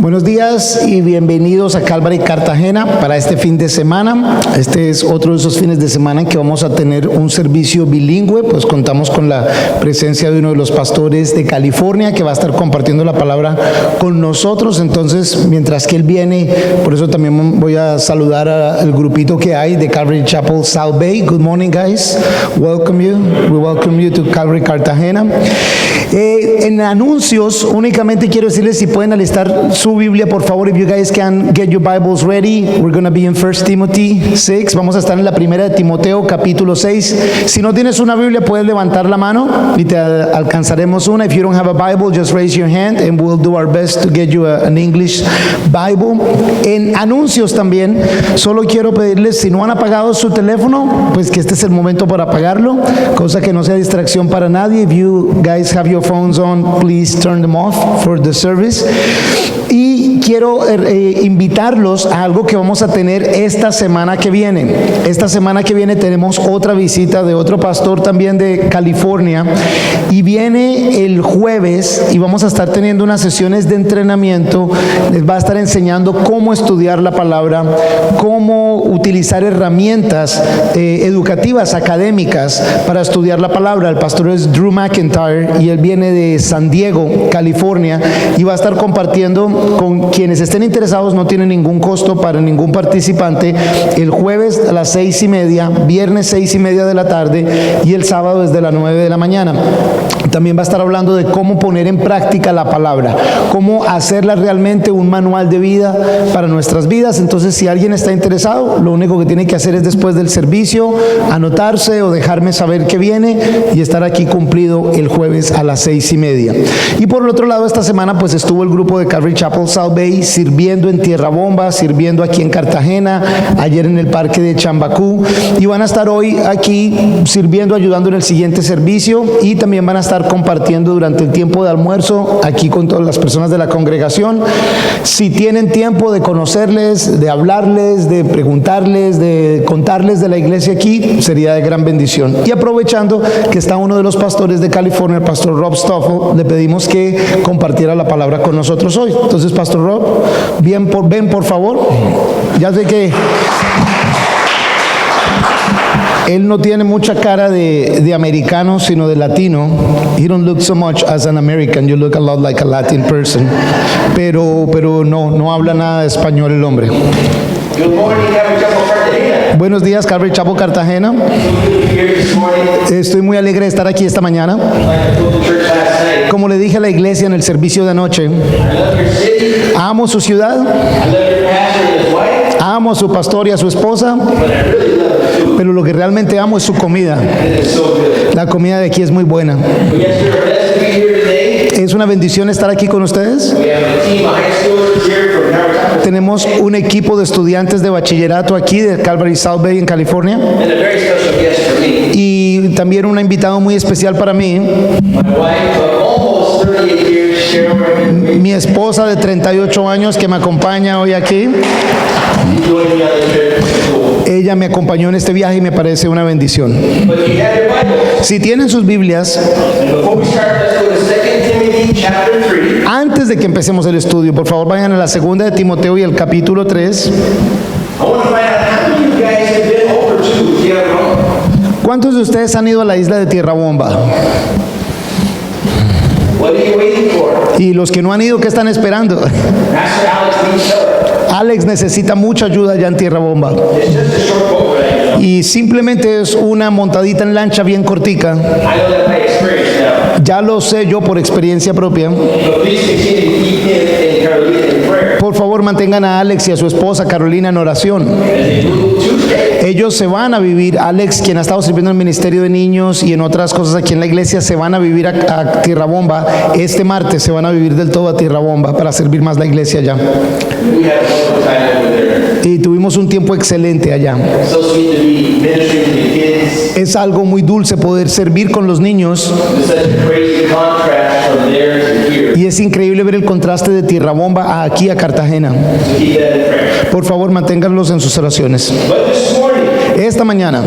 Buenos días y bienvenidos a Calvary Cartagena para este fin de semana. Este es otro de esos fines de semana en que vamos a tener un servicio bilingüe, pues contamos con la presencia de uno de los pastores de California que va a estar compartiendo la palabra con nosotros. Entonces, mientras que él viene, por eso también voy a saludar al grupito que hay de Calvary Chapel South Bay. Good morning, guys. Welcome you. We welcome you to Calvary Cartagena. En anuncios, únicamente quiero decirles si pueden alistar su Biblia, por favor. If you guys can get your Bibles ready, we're going to be in 1 Timothy 6. Vamos a estar en la primera de Timoteo, capítulo 6. Si no tienes una Biblia, puedes levantar la mano y te alcanzaremos una. If you don't have a Bible, just raise your hand and we'll do our best to get you an English Bible. En anuncios también, solo quiero pedirles, si no han apagado su teléfono, pues que este es el momento para apagarlo, cosa que no sea distracción para nadie. If you guys have your phones on, please turn them off for the service. Y quiero invitarlos a algo que vamos a tener esta semana que viene. Esta semana que viene tenemos otra visita de otro pastor también de California y viene el jueves y vamos a estar teniendo unas sesiones de entrenamiento. Les va a estar enseñando cómo estudiar la palabra, cómo utilizar herramientas educativas, académicas para estudiar la palabra. El pastor es Drew McIntyre y él viene de San Diego, California, y va a estar compartiendo con quienes estén interesados. No tiene ningún costo para ningún participante. El jueves a las 6:30, viernes 6:30 de la tarde y el sábado desde las 9 de la mañana. También va a estar hablando de cómo poner en práctica la palabra, cómo hacerla realmente un manual de vida para nuestras vidas. Entonces, si alguien está interesado, lo único que tiene que hacer es después del servicio anotarse o dejarme saber que viene y estar aquí cumplido el jueves a las 6:30. Y por el otro lado, esta semana pues estuvo el grupo de Calvary Chapel South Bay sirviendo en Tierra Bomba, sirviendo aquí en Cartagena, ayer en el parque de Chambacú, y van a estar hoy aquí sirviendo, ayudando en el siguiente servicio, y también van a estar compartiendo durante el tiempo de almuerzo aquí con todas las personas de la congregación. Si tienen tiempo de conocerles, de hablarles, de preguntarles, de contarles de la iglesia aquí, sería de gran bendición. Y aprovechando que está uno de los pastores de California, el pastor Rob Stoffel, le pedimos que compartiera la palabra con nosotros hoy. Entonces, pastor Rob, ven por favor. Ya sé que él no tiene mucha cara de americano, sino de latino. He don't look so much as an American. You look a lot like a Latin person. Pero no habla nada de español el hombre. Good morning, Calvary Chapel Cartagena. Buenos días, Calvary Chapel Cartagena. Estoy muy alegre de estar aquí esta mañana. Como le dije a la iglesia en el servicio de anoche, amo su ciudad, amo a su pastor y a su esposa, pero lo que realmente amo es su comida. La comida de aquí es muy buena. Es una bendición estar aquí con ustedes. Tenemos un equipo de estudiantes de bachillerato aquí de Calvary South Bay en California. Y también un invitado muy especial para mí. Mi esposa de 38 años que me acompaña hoy aquí. Ella me acompañó en este viaje y me parece una bendición. Si tienen sus Biblias, antes de que empecemos el estudio, por favor vayan a la segunda de Timoteo y el capítulo 3. ¿Cuántos de ustedes han ido a la isla de Tierra Bomba? Y los que no han ido, ¿qué están esperando? Alex necesita mucha ayuda allá en Tierra Bomba. Y simplemente es una montadita en lancha bien cortica. Ya lo sé yo por experiencia propia. Por favor, mantengan a Alex y a su esposa Carolina en oración. Ellos se van a vivir, Alex, quien ha estado sirviendo en el ministerio de niños y en otras cosas aquí en la iglesia, se van a vivir a Tierra Bomba. Este martes se van a vivir del todo a Tierra Bomba para servir más la iglesia allá. Y tuvimos un tiempo excelente allá. Es algo muy dulce poder servir con los niños. Y es increíble ver el contraste de Tierra Bomba a aquí a Cartagena. Por favor, manténganlos en sus oraciones. Esta mañana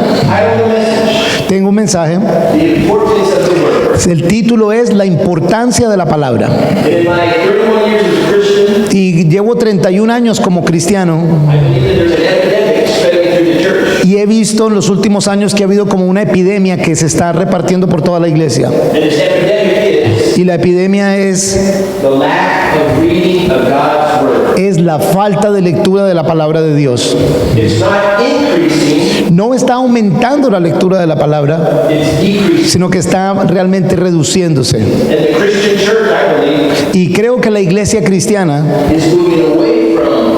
Tengo un mensaje. The importance of the word. El título es La importancia de la palabra. In my 31 years as a Christian, Y llevo 31 años como cristiano I believe that there's an epidemic spreading through the church. y he visto en los últimos años que ha habido como una epidemia que se está repartiendo por toda la iglesia. And this epidemic is Y la epidemia es the lack of reading of God's word. la falta de lectura de la palabra de Dios. It's not increasing, No está aumentando la lectura de la palabra, it's decreasing. sino que está realmente reduciéndose. And the Christian church, I believe, Y creo que la iglesia cristiana is moving away from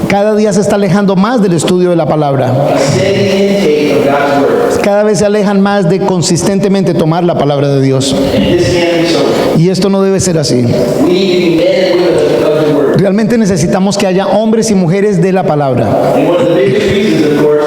cada día se está alejando más del estudio de la palabra. a steady intake of God's word. Cada vez se alejan más de consistentemente tomar la palabra de Dios. And this can't be so. Y esto no debe ser así. We need to be men and women of the word. Realmente necesitamos que haya hombres y mujeres de la palabra. And one of the biggest reasons, of course,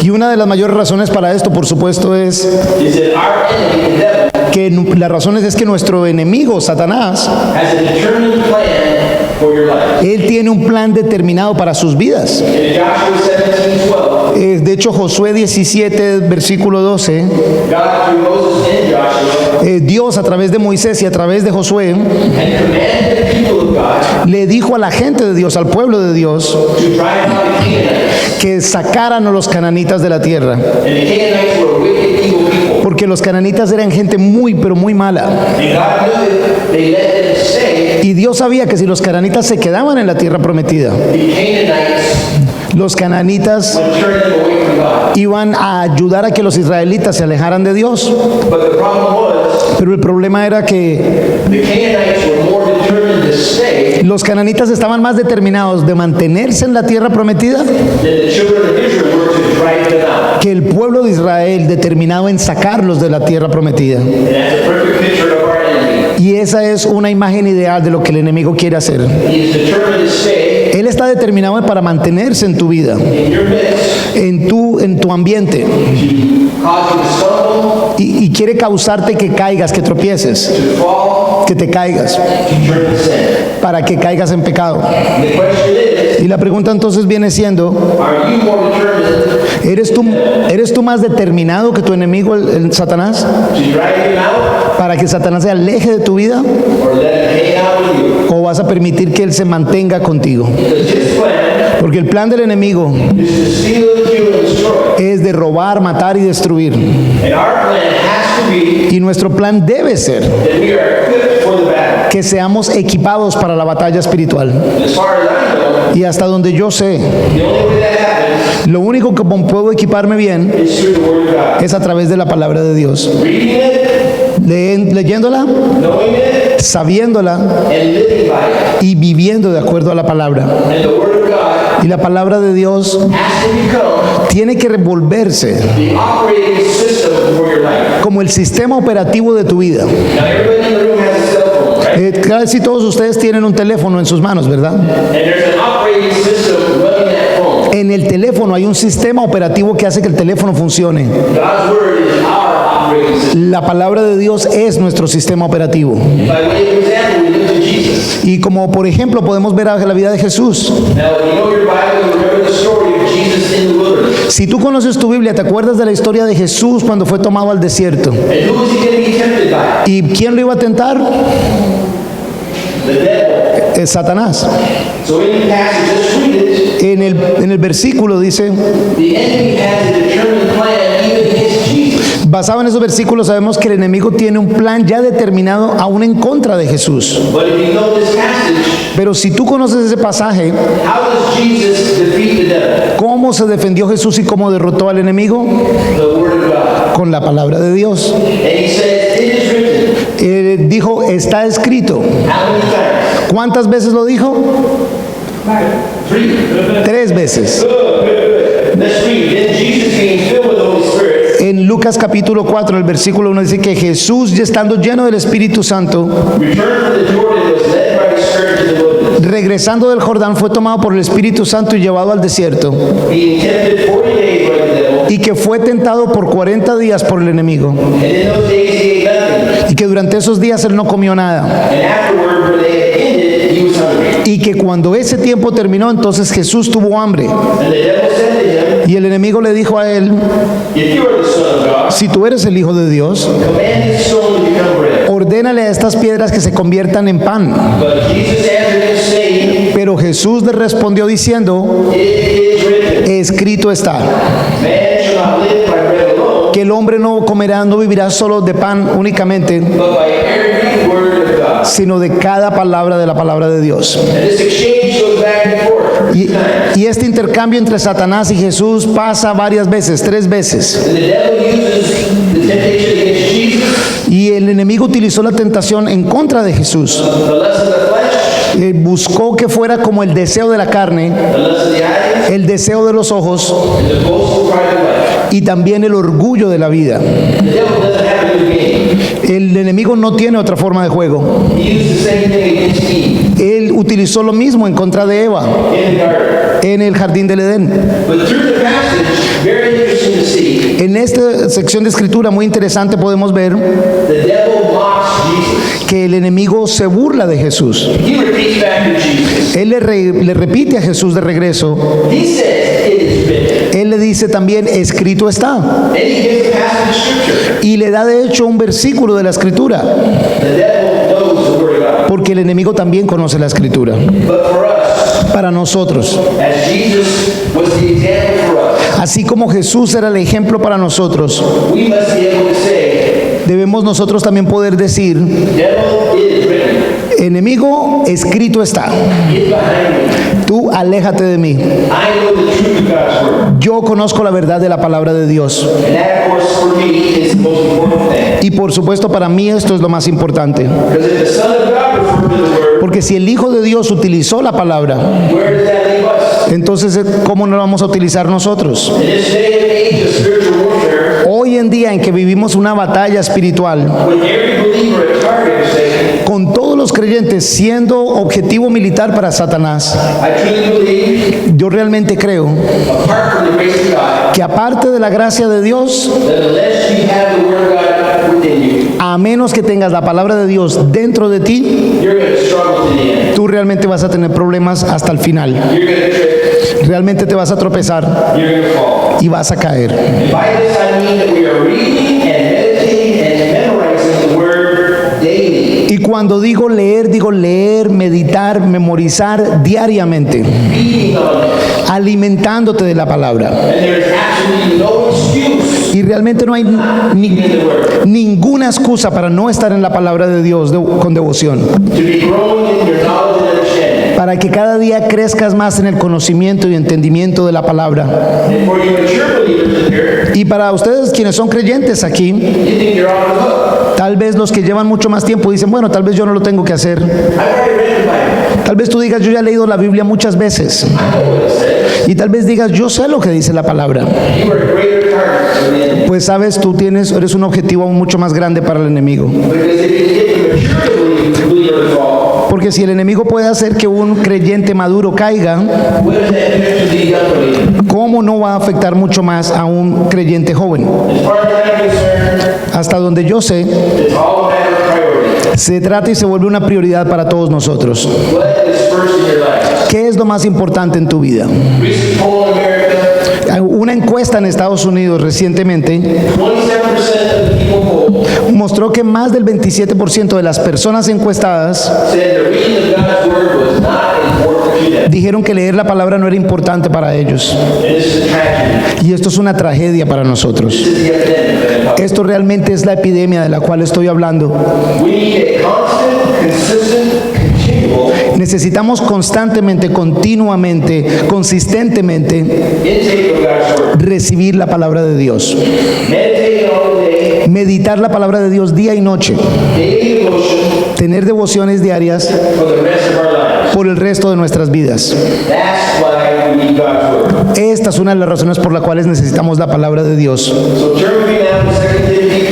Y una de las mayores razones para esto, por supuesto, es is that our enemy, the devil, que las razones es que nuestro enemigo, Satanás, has a determined plan for your life. él tiene un plan determinado para sus vidas. In Joshua 17:12, De hecho, Josué 17, versículo 12, God through Moses and Joshua Dios a través de Moisés y a través de Josué had commanded the people of God le dijo a la gente de Dios, al pueblo de Dios, to drive out the Canaanites. que sacaran a los cananitas de la tierra, And the Canaanites were a wicked, evil people. porque los cananitas eran gente muy, pero muy mala. And God knew that they let them stay. Y Dios sabía que si los cananitas se quedaban en la tierra prometida, The Canaanites los cananitas would turn them away from God. iban a ayudar a que los israelitas se alejaran de Dios. But the problem was, Pero el problema era que the Canaanites were more determined to stay los cananitas estaban más determinados de mantenerse en la tierra prometida than the children of Israel were to drive them out. que el pueblo de Israel determinado en sacarlos de la tierra prometida. And that's a perfect picture of our enemy. Y esa es una imagen ideal de lo que el enemigo quiere hacer. He is determined to stay Él está determinado para mantenerse en tu vida, in your midst en tu ambiente, to cause you to stumble, y quiere causarte que caigas, que tropieces, to fall, que te caigas, to turn to sin. para que caigas en pecado. The question is, Y la pregunta entonces viene siendo, are you more determined ¿eres tú más determinado que tu enemigo, el Satanás, to drive him out para que Satanás se aleje de tu vida? or let him hang out with you? ¿O vas a permitir que él se mantenga contigo? Because his plan Porque el plan del enemigo is to steal, kill, and destroy. es de robar, matar y destruir. And our plan has to be Y nuestro plan debe ser that we are equipped for the battle. que seamos equipados para la batalla espiritual. And as far as I know, Y hasta donde yo sé, the only way that happens lo único que puedo equiparme bien is through the Word of God. es a través de la palabra de Dios. Reading it, Leyéndola, knowing it, sabiéndola and living by it. y viviendo de acuerdo a la palabra. And the Word of God Y la palabra de Dios has to become tiene que revolverse the operating system for your life. como el sistema operativo de tu vida. Now, everybody in the room has a cell phone, right? Casi todos ustedes tienen un teléfono en sus manos, ¿verdad? And there's an operating system running that phone. En el teléfono hay un sistema operativo que hace que el teléfono funcione. God's Word is our operating system. La palabra de Dios es nuestro sistema operativo. By way of example, we look to Jesus. Y como por ejemplo podemos ver a la vida de Jesús. Now, if you know your Bible, you remember the story of Jesus in the wilderness. Si tú conoces tu Biblia, ¿te acuerdas de la historia de Jesús cuando fue tomado al desierto? And who was he going to be tempted by? ¿Y quién lo iba a tentar? The devil. Satanás. So in the passage, let's read it. En el versículo dice, The enemy has a determined plan even against Jesus. basado en esos versículos sabemos que el enemigo tiene un plan ya determinado aún en contra de Jesús. But if you know this passage, Pero si tú conoces ese pasaje, how does Jesus defeat the devil? ¿cómo se defendió Jesús y cómo derrotó al enemigo? The Word of God. Con la palabra de Dios. And he says, it is written. Dijo, está escrito. How many times? ¿Cuántas veces lo dijo? 3. 3 veces. Let's read. Then Jesus being filled with the Holy Spirit, En Lucas capítulo 4, el versículo 1 dice que Jesús, ya estando lleno del Espíritu Santo, returned from the Jordan, was led by the Spirit to the wilderness, regresando del Jordán, fue tomado por el Espíritu Santo y llevado al desierto, being tempted 40 days by the devil. y que fue tentado por 40 días por el enemigo, And in those days he ate nothing. y que durante esos días él no comió nada. And afterward, when they had ended, he was hungry. Y que cuando ese tiempo terminó, entonces Jesús tuvo hambre. And the devil said to him, Y el enemigo le dijo a él, if you are the Son of God, si tú eres el Hijo de Dios, command this stone to become bread. ordénale a estas piedras que se conviertan en pan. But Jesus answered him, saying, Pero Jesús le respondió diciendo, it is written, escrito está, man shall not live by bread alone, que el hombre no comerá, no vivirá solo de pan únicamente, but by every word of God. sino de cada palabra de la palabra de Dios. And this exchange goes back and forth Y, 3 times. y este intercambio entre Satanás y Jesús pasa varias veces, 3 veces. And the devil uses the temptation against Jesus, Y el enemigo utilizó la tentación en contra de Jesús. the lust of the flesh, Buscó que fuera como el deseo de la carne, the lust of the eyes, el deseo de los ojos and the boastful pride of life. y también el orgullo de la vida. The devil doesn't have a new game. El enemigo no tiene otra forma de juego. He used the same thing against Eve Él utilizó lo mismo en contra de Eva in the garden. en el jardín del Edén. But through the passage, very interesting to see, En esta sección de escritura muy interesante podemos ver the devil mocks Jesus. que el enemigo se burla de Jesús. He repeats back to Jesus. Él le repite a Jesús de regreso. He says, it is written. Él le dice también, escrito está. And he gives a passage of scripture. Y le da de hecho un versículo de la escritura, The devil knows the word of God. porque el enemigo también conoce la escritura. But for us, Para nosotros, as Jesus was the example for us, así como Jesús era el ejemplo para nosotros, we must be able to say, debemos nosotros también poder decir, devil, it is written. enemigo, escrito está. Get behind me. Tú aléjate de mí. I know the truth of God's word. Yo conozco la verdad de la palabra de Dios. And that, of course, for me, is the most important thing. Y por supuesto para mí esto es lo más importante. Because if the Son of God referred to the word, Porque si el Hijo de Dios utilizó la palabra, where does that leave us? entonces ¿cómo no la vamos a utilizar nosotros? In this day and age of spiritual warfare, Hoy en día en que vivimos una batalla espiritual, with every believer a target of Satan, con todos los creyentes siendo objetivo militar para Satanás, I truly believe, yo realmente creo apart from the grace of God, que aparte de la gracia de Dios, that unless you have the word of God within you, a menos que tengas la palabra de Dios dentro de ti, you're going to struggle to the end. tú realmente vas a tener problemas hasta el final. You're going to trip. Realmente te vas a tropezar You're going to fall. y vas a caer. And by this I mean that we are reading and meditating and memorizing the word daily, Y cuando digo leer, meditar, memorizar diariamente, feeding on it. alimentándote de la palabra. And there is absolutely no excuse Y realmente no hay in the word ninguna excusa para no estar en la palabra de Dios con devoción. to be growing in your knowledge and understanding. Para que cada día crezcas más en el conocimiento y entendimiento de la palabra. And for you mature believers in here, Y para ustedes quienes son creyentes aquí, you think you're off the hook. tal vez los que llevan mucho más tiempo dicen, bueno, tal vez yo no lo tengo que hacer. I've already read the Bible. Tal vez tú digas, yo ya he leído la Biblia muchas veces. I know what it says. Y tal vez digas, yo sé lo que dice la palabra. You are a greater target for the enemy. Pues sabes, eres un objetivo aún mucho más grande para el enemigo. Because if you get the mature believer to fall, Porque si el enemigo puede hacer que un creyente maduro caiga, what does that do to the young believer? ¿cómo no va a afectar mucho más a un creyente joven? As far as I'm concerned, Hasta donde yo sé, it's all a matter of priority. se trata y se vuelve una prioridad para todos nosotros. What is first in your life? ¿Qué es lo más importante en tu vida? Recent poll in America, Una encuesta en Estados Unidos recientemente 27% of the people polled mostró que más del 27% de las personas encuestadas said the reading of God's word was not important to them. dijeron que leer la palabra no era importante para ellos. And this is a tragedy. Y esto es una tragedia para nosotros. This is the epidemic that I'm talking Esto realmente es la epidemia de la cual estoy hablando. about. We need a constant, consistent, continual Necesitamos constantemente, continuamente, consistentemente intake of God's word. recibir la palabra de Dios. Meditate all day, Meditar la palabra de Dios día y noche. daily devotion Tener devociones diarias for the rest of our lives. por el resto de nuestras vidas. That's why we need God's word. Esta es una de las razones por las cuales necesitamos la palabra de Dios. So turn with me now to 2 Timothy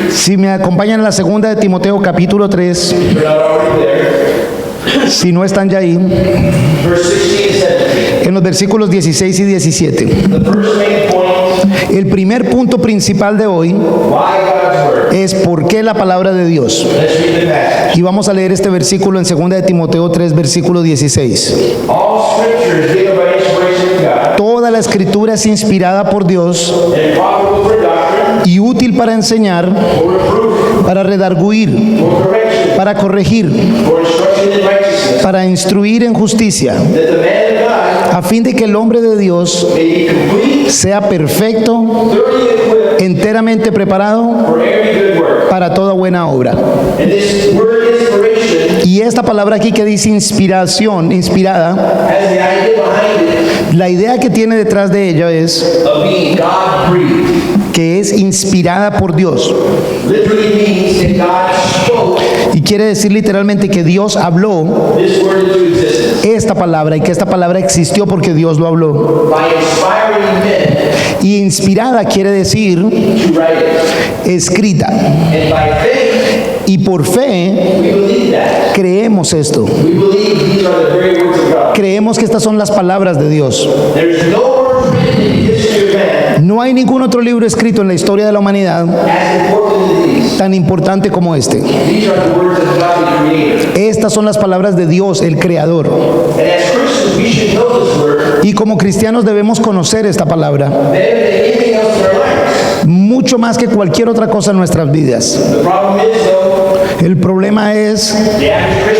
3. Si me acompañan en la segunda de Timoteo capítulo 3, If you're not already there. si no están ya ahí, Verse 16 and 17. en los versículos 16 y 17. The first main point El primer punto principal de hoy why God's word. es por qué la palabra de Dios. Let's read the passage. Y vamos a leer este versículo en 2 de Timoteo 3, versículo 16. All scripture is given by inspiration of God Toda la escritura es inspirada por Dios and profitable for doctrine, y útil para enseñar, for reproof, para redarguir, for correction, para corregir, for instruction in righteousness, para instruir en justicia, that the man of God a fin de que el hombre de Dios may be complete, sea perfecto, thoroughly equipped enteramente preparado for every good work. para toda buena obra. And this word inspiration Y esta palabra aquí que dice inspiración, inspirada, has the idea behind la idea que tiene detrás de ella es it of being God-breathed. que es inspirada por Dios. Literally means that God spoke Y quiere decir literalmente que Dios habló this word into existence esta palabra y que esta palabra existió porque Dios lo habló. by inspiring men Y inspirada quiere decir to write it. escrita. And by faith, Y por fe we believe that. creemos esto. We believe these are the very words of God. Creemos que estas son las palabras de Dios. There's no word written in the history of man No hay ningún otro libro escrito en la historia de la humanidad as important as these. tan importante como este. These are the words of God, the Creator. Estas son las palabras de Dios, el Creador. And as Christians, we should know this word Y como cristianos debemos conocer esta palabra, better than anything else in our lives. mucho más que cualquier otra cosa en nuestras vidas. The problem is, though, El problema es the average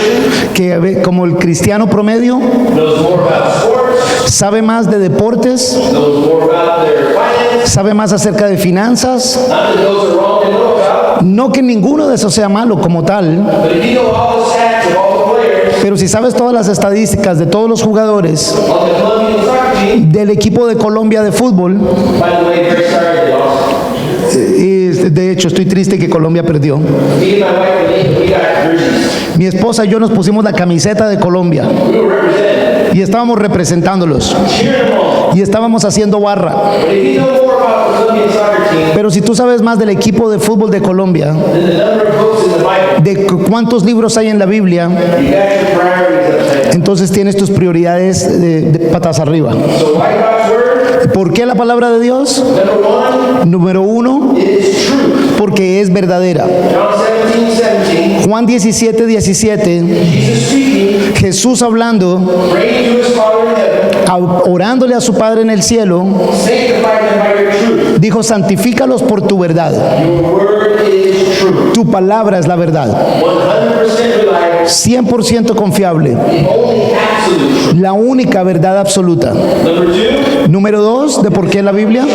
Christian que como el cristiano promedio knows more about sports, sabe más de deportes, knows more about their finances, sabe más acerca de finanzas, not that those are wrong to know about, no que ninguno de esos sea malo como tal, but if you know all the stats of all the players pero si sabes todas las estadísticas de todos los jugadores on the Colombian soccer team, del equipo de Colombia de fútbol, by the way, very sorry they lost. y de hecho estoy triste que Colombia perdió. Me and my wife, Renee, we got jerseys. Mi esposa y yo nos pusimos la camiseta de Colombia We were represented, y estábamos representándolos cheering them on. y estábamos haciendo barra. But if you know more about the Colombian soccer team Pero si tú sabes más del equipo de fútbol de Colombia, than the number of books in the Bible, de cuántos libros hay en la Biblia, you got your priorities upside down. entonces tienes tus prioridades de patas arriba. So why God's word? ¿Por qué la palabra de Dios? Number one, Número uno, it is true. porque es verdadera. John 17:17, Juan 17, 17, Jesus speaking, Jesús hablando, praying to his Father in heaven, orándole a su Padre en el cielo, sanctify them by your truth. dijo, santifícalos por tu verdad. Your word is true. Tu palabra es la verdad. 100% reliable, 100% confiable. the only absolute truth. La única verdad absoluta. Number two, Número dos, de por qué la Biblia,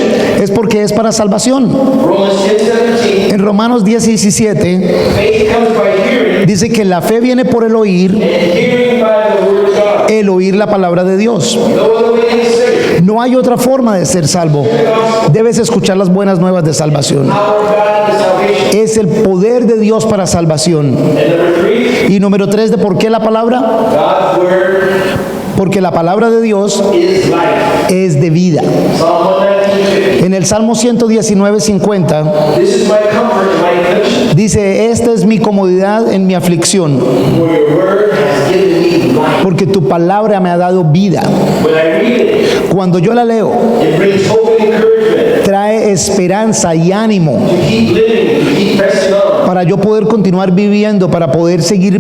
es porque es para salvación. Romans 10:17, En Romanos 10, 17 faith comes by hearing, dice que la fe viene por el oír, and hearing by the word of God. el oír la palabra de Dios. No other way to say it. No hay otra forma de ser salvo. Debes escuchar las buenas nuevas de salvación. Power of God into salvation. Es el poder de Dios para salvación. And number three, Y número tres, de por qué la palabra, God's word porque la palabra de Dios is life. es de vida. Psalm 119:50. En el Salmo 119, 50 This is my comfort and my affliction, dice, esta es mi comodidad en mi aflicción, for your word has given me life. porque tu palabra me ha dado vida. When I read it, Cuando yo la leo, it brings hope and encouragement trae esperanza y ánimo to keep living, to keep pressing on, para yo poder continuar viviendo, para poder seguir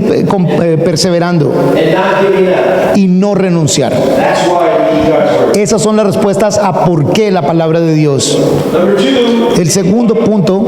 perseverando and not giving up. y no renunciar. That's why we need God's word. Esas son las respuestas a por qué la palabra de Dios. Number two, El segundo punto,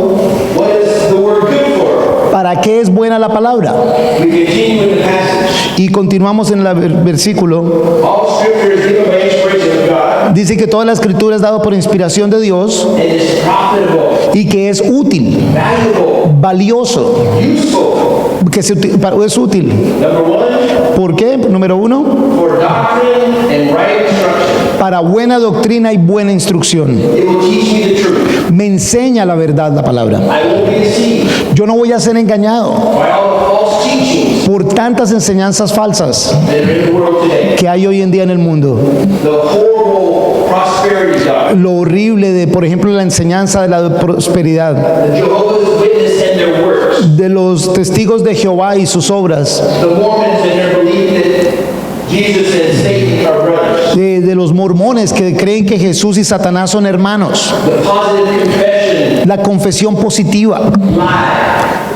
what is the word good for? ¿para qué es buena la palabra? We continue in the passage. Y continuamos en el versículo. All scripture is given by inspiration of God Dice que toda la escritura es dada por inspiración de Dios and is profitable, y que es útil, valuable, valioso, useful. que es útil. Number one, ¿Por qué? Número uno, for doctrine and right instruction. para buena doctrina y buena instrucción. It will teach me the truth. Me enseña la verdad la palabra. I won't be deceived Yo no voy a ser engañado by all the false teachings por tantas enseñanzas falsas that are in the world today. que hay hoy en día en el mundo. The horrible prosperity doctrine, Lo horrible de, por ejemplo, la enseñanza de la prosperidad, the Jehovah's Witness and their works, de los testigos de Jehová y sus obras, the Mormons and their belief that Jesus and Satan are brothers. De los mormones que creen que Jesús y Satanás son hermanos. The positive confession, La confesión positiva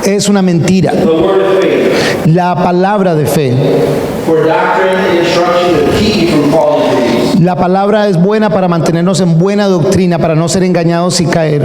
lie. es una mentira. The word of faith. La palabra de fe. For doctrine and instruction to keep you from falling into these. La palabra es buena para mantenernos en buena doctrina, para no ser engañados y caer.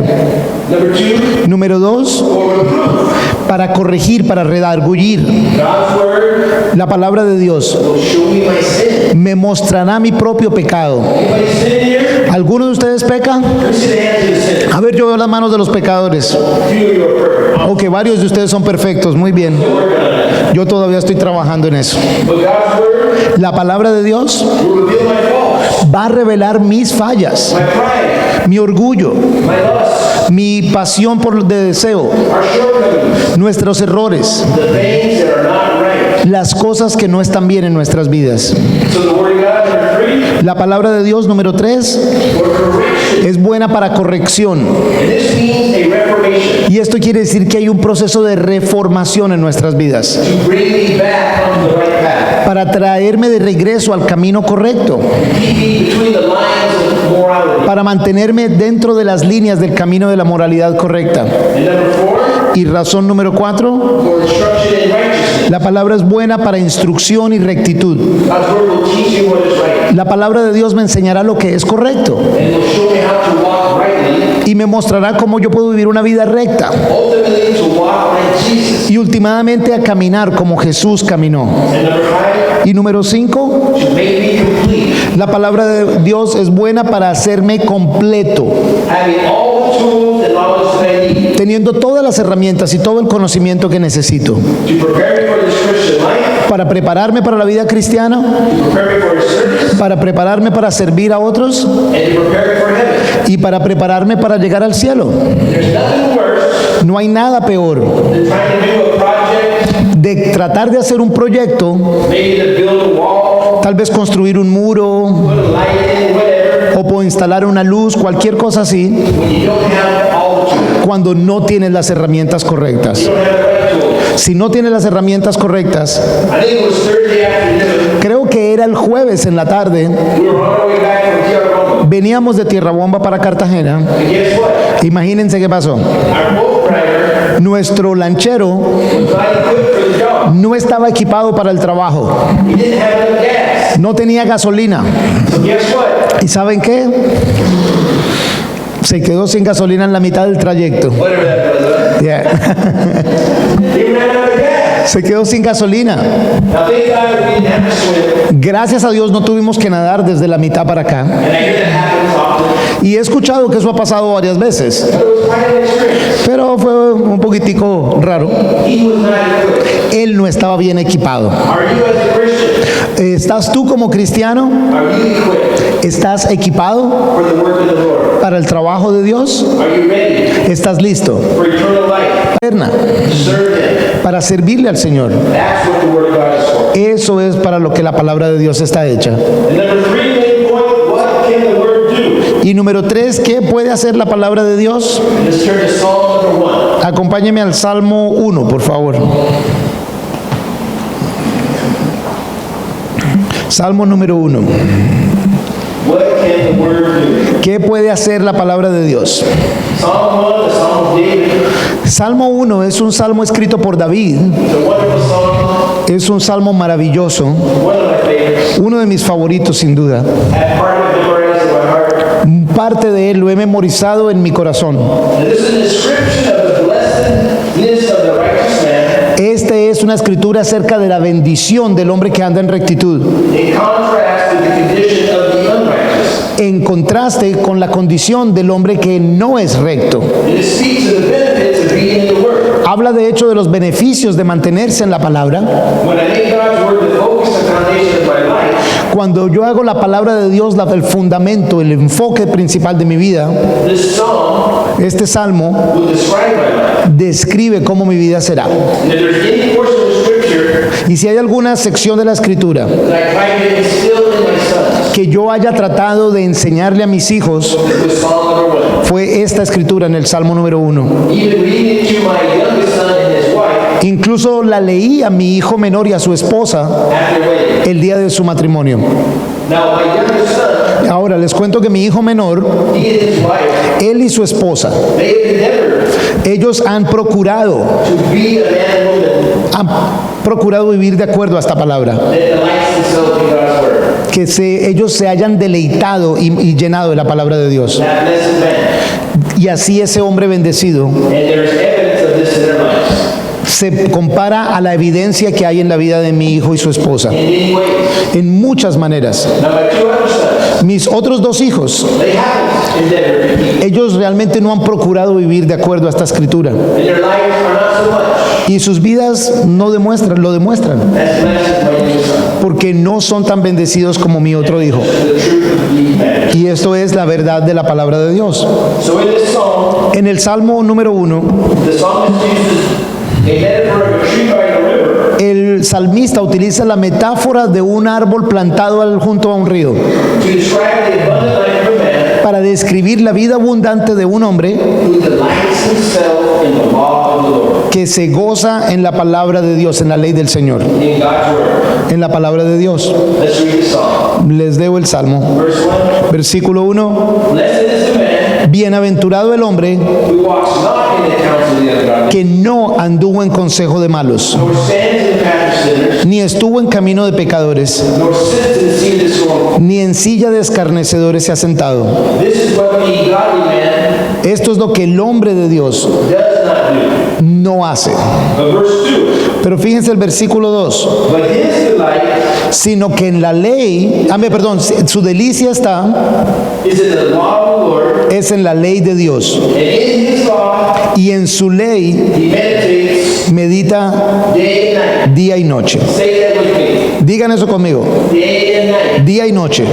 Number 2, Número 2, for reproof. para corregir, para redargullir. God's word La palabra de Dios will show me my sin. me mostrará mi propio pecado. Anybody sin here? ¿Alguno de ustedes peca? Let me see the hands of the sinner. A ver, yo veo las manos de los pecadores. Few of you are perfect. Ok, varios de ustedes son perfectos, muy bien. Working on it. Yo todavía estoy trabajando en eso. But God's word La palabra de Dios will reveal my faults, va a revelar mis fallas, my pride, mi orgullo, my lust, mi pasión por de deseo, our shortcomings, nuestros errores, the things that are not right. las cosas que no están bien en nuestras vidas. So the word of God, number 3, La palabra de Dios, número 3, for correction. es buena para corrección. And this means a reformation Y esto quiere decir que hay un proceso de reformación en nuestras vidas, to bring me back on the right path. para traerme de regreso al camino correcto, Keep me between the lines of morality. para mantenerme dentro de las líneas del camino de la moralidad correcta. And number 4, Y razón número 4, for instruction in righteousness. la palabra es buena para instrucción y rectitud. God's word will teach me what is right La palabra de Dios me enseñará lo que es correcto and will show me how to walk rightly, y me mostrará cómo yo puedo vivir una vida recta ultimately to walk like Jesus. y últimamente a caminar como Jesús caminó. And number 5, Y número 5, to make me complete, la palabra de Dios es buena para hacerme completo, having all the tools and knowledge that I need teniendo todas las herramientas y todo el conocimiento que necesito to prepare me for this Christian life, para prepararme para la vida cristiana, to prepare me for His service, para prepararme para servir a otros and to prepare me for heaven. y para prepararme para llegar al cielo. There's nothing worse No hay nada peor than trying to do a project, de tratar de hacer un proyecto, maybe to build a wall, tal vez construir un muro put a light in, whatever, o puedo instalar una luz, cualquier cosa así, when you don't have all the tools. cuando no tienes las herramientas correctas. You don't have the right tools. Si no tienes las herramientas correctas, I think it was Thursday afternoon. creo que era el jueves en la tarde, We were on our way back from Tierra Bomba. veníamos de Tierra Bomba para Cartagena. And guess what? Imagínense qué pasó. Our boat driver Nuestro lanchero was not equipped for the job. no estaba equipado para el trabajo, He didn't have enough gas. no tenía gasolina. So guess what? ¿Y saben qué? Se quedó sin gasolina en la mitad del trayecto. Whatever that was. Yeah. He ran out of gas. Se quedó sin gasolina. Now thank God we didn't have to swim. Gracias a Dios no tuvimos que nadar desde la mitad para acá. And I hear that happens often. Y he escuchado que eso ha pasado varias veces, But it was quite an experience. pero fue un poquitico raro. He was not equipped. Él no estaba bien equipado. Are you as a Christian? ¿Estás tú como cristiano? Are you equipped ¿Estás equipado for the work of the Lord? para el trabajo de Dios? Are you ready ¿Estás listo for eternal life? Eterna, To serve Him. para servirle al Señor? That's what the Word of God is for. Eso es para lo que la palabra de Dios está hecha. And number 3, main point, what can the Word do? Y número 3, ¿qué puede hacer la palabra de Dios? Let's turn to Psalm number 1. Acompáñeme al Salmo 1, por favor. Salmo número 1. What can the Word do? ¿Qué puede hacer la palabra de Dios? Psalm 1, the Psalm of David, Salmo 1 es un salmo escrito por David. it's a wonderful psalm, Es un salmo maravilloso, one of my favorites. uno de mis favoritos sin duda. Had part of it memorized in my heart. Parte de él lo he memorizado en mi corazón. And this is a description of the blessedness of the righteous man Este es una escritura acerca de la bendición del hombre que anda en rectitud, in contrast with the condition of the unrighteous. en contraste con la condición del hombre que no es recto. And it speaks of the benefits of being in the Word. Habla de hecho de los beneficios de mantenerse en la palabra. When I make God's Word the focus and foundation of my life, Cuando yo hago la palabra de Dios el fundamento, el enfoque principal de mi vida, this psalm este salmo will describe my life. describe cómo mi vida será. And if there's any portion of Scripture Y si hay alguna sección de la escritura that I try to instill in my sons, que yo haya tratado de enseñarle a mis hijos, it was Psalm number 1. fue esta escritura en el Salmo número 1. Even reading it to my youngest son and his wife Incluso la leí a mi hijo menor y a su esposa after wedding. el día de su matrimonio. Now, my youngest son, Ahora les cuento que mi hijo menor, he and his wife, él y su esposa, they have endeavored ellos han procurado to be a man and woman vivir de acuerdo a esta palabra, that delights themselves in God's word. que ellos se hayan deleitado y llenado de la palabra de Dios. That blessed man. Y así ese hombre bendecido And there's evidence of this in their lives. se compara a la evidencia que hay en la vida de mi hijo y su esposa, In many ways. en muchas maneras. Now, my two other sons, Mis otros dos hijos, they haven't endeavored to keep. ellos realmente no han procurado vivir de acuerdo a esta escritura. And their lives are not so much. Y sus vidas no demuestran, lo demuestran, That's blessed my youngest son. porque no son tan bendecidos como mi otro hijo. The truth of the matter. Y esto es la verdad de la palabra de Dios. So in this psalm, En el Salmo número 1, the psalmist uses a metaphor of a tree by a river el salmista utiliza la metáfora de un árbol plantado junto a un río to describe the abundant life of a man para describir la vida abundante de un hombre who delights himself in the law of the Lord, que se goza en la palabra de Dios, en la ley del Señor, in God's word. en la palabra de Dios. Let's read the psalm. Les leo el Salmo. Verse 1, Versículo 1. blessed is the man Bienaventurado el hombre who walks not in the counsel of the ungodly, que no anduvo en consejo de malos, nor stands in the path of sinners, ni estuvo en camino de pecadores, nor sits in the seat of the scornful. ni en silla de escarnecedores se ha sentado. This is what the godly man Esto es lo que el hombre de Dios does not do. no hace. But verse 2, Pero fíjense el versículo 2. but his delight Sino que en la ley, perdón, su delicia está, is in the law of the Lord, es en la ley de Dios. and in his law Y en su ley he meditates medita day and night. día y noche. Say that with me. Digan eso conmigo. Day and night. Día y noche.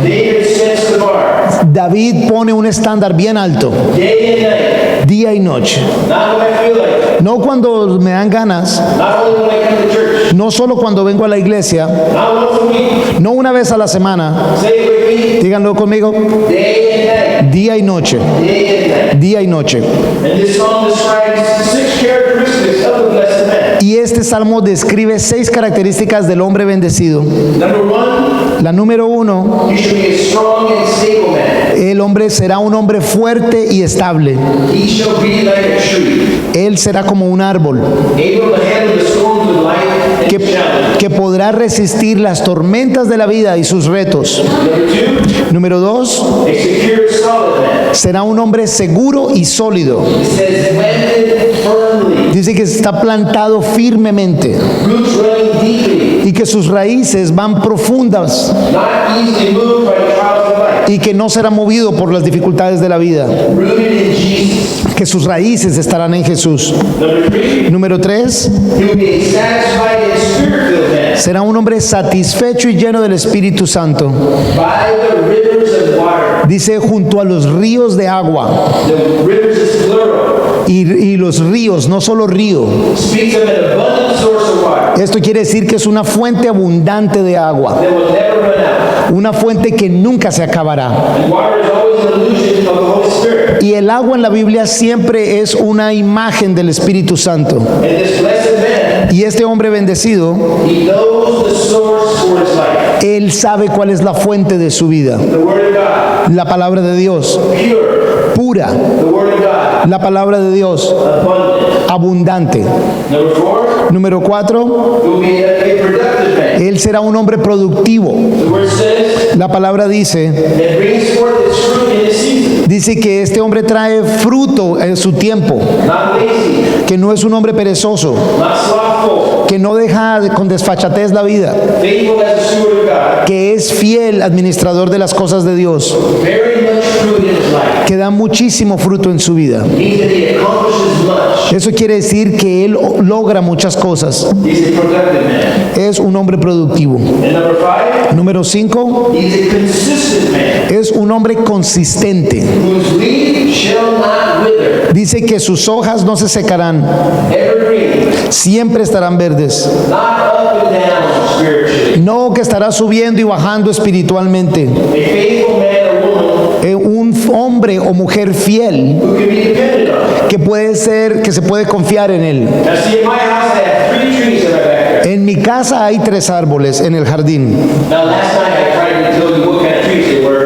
David sets the bar. David pone un estándar bien alto. Day and night. Día y noche. Not when I feel like it. No cuando me dan ganas, Not only when I come to church. no solo cuando vengo a la iglesia, Not once a week. no una vez a la semana. Say it with me. Díganlo conmigo. Day and night. Día y noche. Day and night. Día y noche. And this psalm describes 6 characteristics of the blessed man. Y este salmo describe 6 características del hombre bendecido. Number 1, La número 1, he should be a strong and stable man. el hombre será un hombre fuerte y estable. He shall be like a tree, Él será como un árbol able to handle the storms of life and que, challenge. que podrá resistir las tormentas de la vida y sus retos. Number 2, Número 2, a secure, solid man. será un hombre seguro y sólido. It says planted firmly, Dice que está plantado firmemente roots running deeply, y que sus raíces van profundas not easily moved by the trials of life. y que no será movido por las dificultades de la vida, Rooted in Jesus. que sus raíces estarán en Jesús. Number 3, Número 3, he will be a satisfied and spirit-filled man. será un hombre satisfecho y lleno del Espíritu Santo. By the rivers of water. Dice junto a los ríos de agua. The rivers is plural. Y los ríos, no solo río. Speaks of an abundant source of water Esto quiere decir que es una fuente abundante de agua. that will never run out. Una fuente que nunca se acabará. And water is always an illusion of the Holy Spirit. Y el agua en la Biblia siempre es una imagen del Espíritu Santo. And this blessed man, Y este hombre bendecido, he knows the source for his life. él sabe cuál es la fuente de su vida. The Word of God, La palabra de Dios, pure. pura. The Word of God, La palabra de Dios, abundant. abundante. Number 4, Número 4, he will be a productive man. él será un hombre productivo. The Word says La palabra dice, that brings forth its fruit in its season. dice que este hombre trae fruto en su tiempo, Not lazy, que no es un hombre perezoso, not slothful, que no deja con desfachatez la vida, faithful as a steward of God. que es fiel administrador de las cosas de Dios, Very much fruit in his life. que da muchísimo fruto en su vida. Means that he accomplishes much. Eso quiere decir que él logra muchas cosas. He's a productive man. Es un hombre productivo. And number 5, Número 5, he's a consistent man, es un hombre consistente. whose leaf shall not wither, Dice que sus hojas no se secarán, evergreen, siempre estarán verdes. not up and down spiritually. No que estará subiendo y bajando espiritualmente. A faithful man or woman Un hombre o mujer fiel who can be depended on. que puede ser, que se puede confiar en él. Now see, in my house I have 3 trees in my backyard. En mi casa hay 3 árboles en el jardín. Now, last night I tried to tell you what kind of trees they were.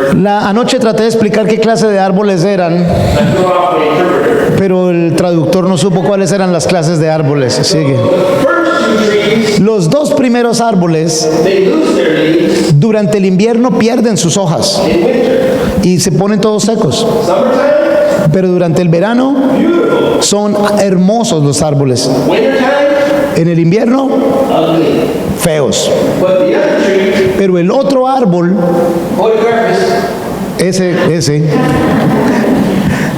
Anoche traté de explicar qué clase de árboles eran, I threw off the interpreter. pero el traductor no supo cuáles eran las clases de árboles. Sigue. The first 2 trees, Los 2 primeros árboles they lose their leaves durante el invierno pierden sus hojas in winter. y se ponen todos secos, Summertime, pero durante el verano beautiful. son hermosos los árboles. Wintertime, En el invierno, ugly. feos. But the other tree, Pero el otro árbol, Polycarpus, ese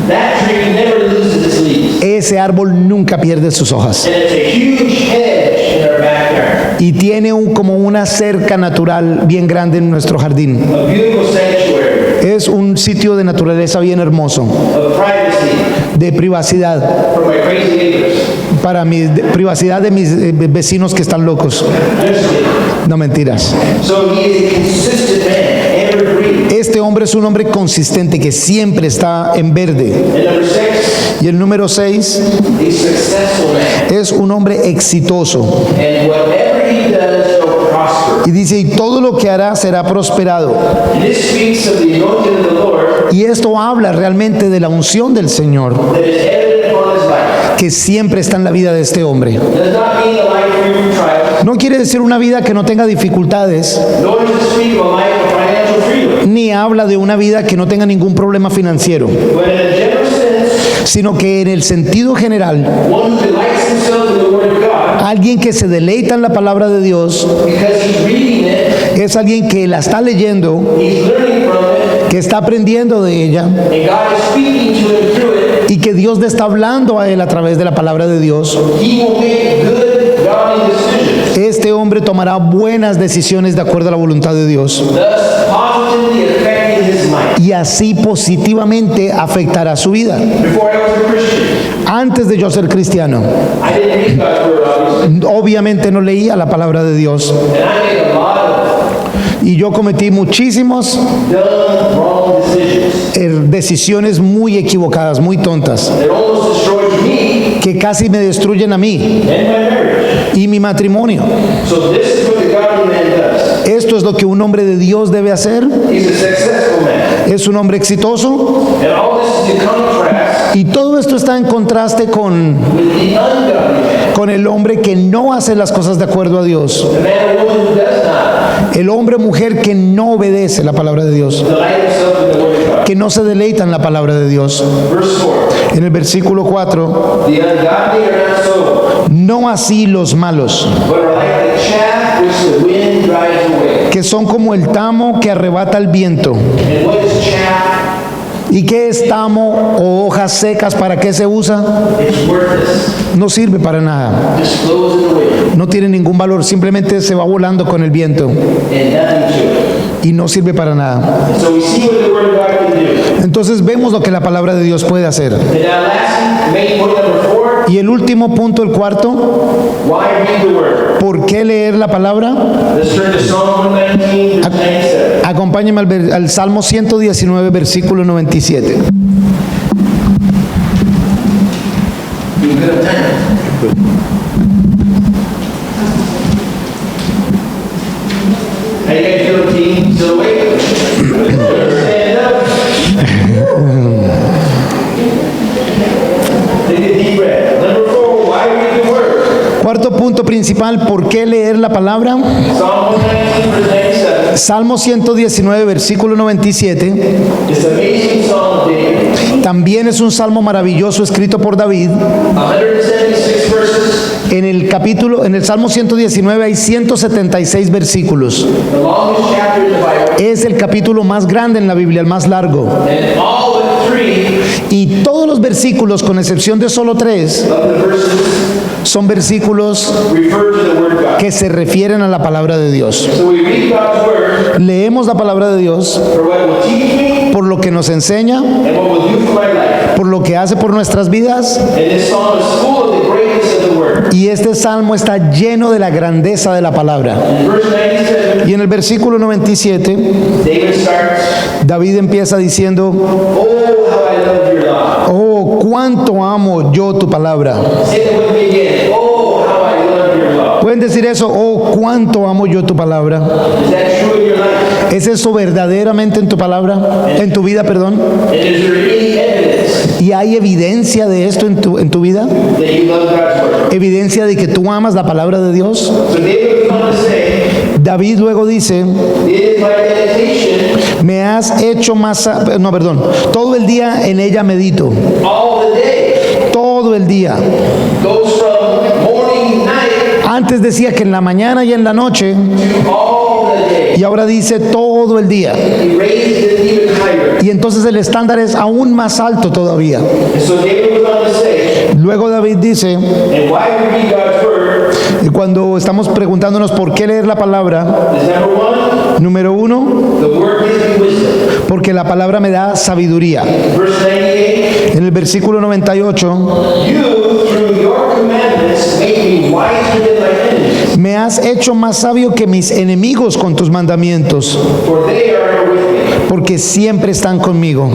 that tree never loses its leaves. árbol nunca pierde sus hojas. And it's a huge hedge in our backyard. Y tiene como una cerca natural bien grande en nuestro jardín. A beautiful sanctuary Es un sitio de naturaleza bien hermoso, of privacy de privacidad, for my crazy neighbors. para privacidad de mis vecinos que están locos. Understand? No mentiras. So he is a consistent man, evergreen. Este hombre es un hombre consistente que siempre está en verde. And number 6, Y el número 6 a successful man. es un hombre exitoso. And whatever he does shall prosper. Y dice, y todo lo que hará será prosperado. And this speaks of the anointing of the Lord Y esto habla realmente de la unción del Señor, that is evident upon his life. que siempre está en la vida de este hombre. It does not mean a life free from trials, No quiere decir una vida que no tenga dificultades, nor does it speak of a life of financial freedom. ni habla de una vida que no tenga ningún problema financiero, But in a general sense, sino que en el sentido general, one who delights himself in the Word of God alguien que se deleita en la palabra de Dios because he's reading it, es alguien que la está leyendo, he's learning from it, que está aprendiendo de ella and God is speaking to him through it. y que Dios le está hablando a él a través de la palabra de Dios. He will make good, godly decisions, Este hombre tomará buenas decisiones de acuerdo a la voluntad de Dios thus positively affecting his life. y así positivamente afectará su vida. Before I was a Christian, Antes de yo ser cristiano, I didn't read God's Word, obviously, obviamente no leía la palabra de Dios and I made a lot of y yo cometí muchísimos dumb, wrong decisions decisiones muy equivocadas, muy tontas, that almost destroyed me que casi me destruyen a mí and my marriage. y mi matrimonio. So this is what the godly man does. Esto es lo que un hombre de Dios debe hacer. He's a successful man. Es un hombre exitoso And all this is in contrast y todo esto está en contraste con with the ungodly man. el hombre que no hace las cosas de acuerdo a Dios, The man or woman who does not el hombre o mujer que no obedece la palabra de Dios, delight himself in the Word of God. que no se deleita en la palabra de Dios. Verse 4. En el versículo 4, The ungodly are not so, no así los malos, but are like the chaff which the wind drives away. que son como el tamo que arrebata el viento. And what is chaff? ¿Y qué es tamo o hojas secas? ¿Para qué se usa? It's worthless. No sirve para nada, Just blows in the wind no tiene ningún valor, simplemente se va volando con el viento and nothing to it. y no sirve para nada. So we see what the Word of God can do. Entonces vemos lo que la palabra de Dios puede hacer. And now lastly, main point number 4, Y el último punto, el cuarto, why read the Word? ¿por qué leer la palabra? Let's turn to Psalm 119, verse 97. Acompáñame al Salmo 119, versículo 97. You good on time? How you guys doing, team? Still awake? Stand up. Take a deep breath. Number 4, why read the Word? Cuarto punto principal, ¿por qué leer la palabra? Psalm 119, verse 97. Salmo 119, versículo 97. This amazing Psalm of David. También es un salmo maravilloso escrito por David. 176 verses. En el Salmo 119 hay 176 versículos. The longest chapter in the Bible. Es el capítulo más grande en la Biblia, el más largo. And all but 3 Y todos los versículos, con excepción de solo 3, of the verses son versículos refer to the Word of God. que se refieren a la palabra de Dios. So we read God's Word Leemos la palabra de Dios for what it will teach me por lo que nos enseña, and what will do for my life. por lo que hace por nuestras vidas. And this psalm is full of the greatness of the Word. Y este salmo está lleno de la grandeza de la palabra. In verse 97, Y en el versículo 97, David starts, David empieza diciendo, "Oh, how I love your law." oh, cuánto amo yo tu palabra. Say it with me again. Oh, how I love your law. Pueden decir eso, oh, cuánto amo yo tu palabra. Is that true in your life? ¿Es eso verdaderamente en tu palabra? En tu vida, perdón. And is there any evidence ¿Y hay evidencia de esto en tu vida? that you love God's word? ¿Evidencia de que tú amas la palabra de Dios? So David goes on to say, David luego dice, it is my meditation me has hecho más, no, perdón, todo el día en ella medito, all the day. todo el día. Goes from morning, night, Antes decía que en la mañana y en la noche, to all the day. y ahora dice todo el día. He raised it even higher. Y entonces el estándar es aún más alto todavía. And so David goes on to say, Luego David dice, and why we read God's word y cuando estamos preguntándonos por qué leer la palabra, is number one, número uno, the word gives me wisdom. porque la palabra me da sabiduría. Verse 98, En el versículo 98, you through your commandments make me wiser than my enemies, me has hecho más sabio que mis enemigos con tus mandamientos, for they are ever with me. porque siempre están conmigo.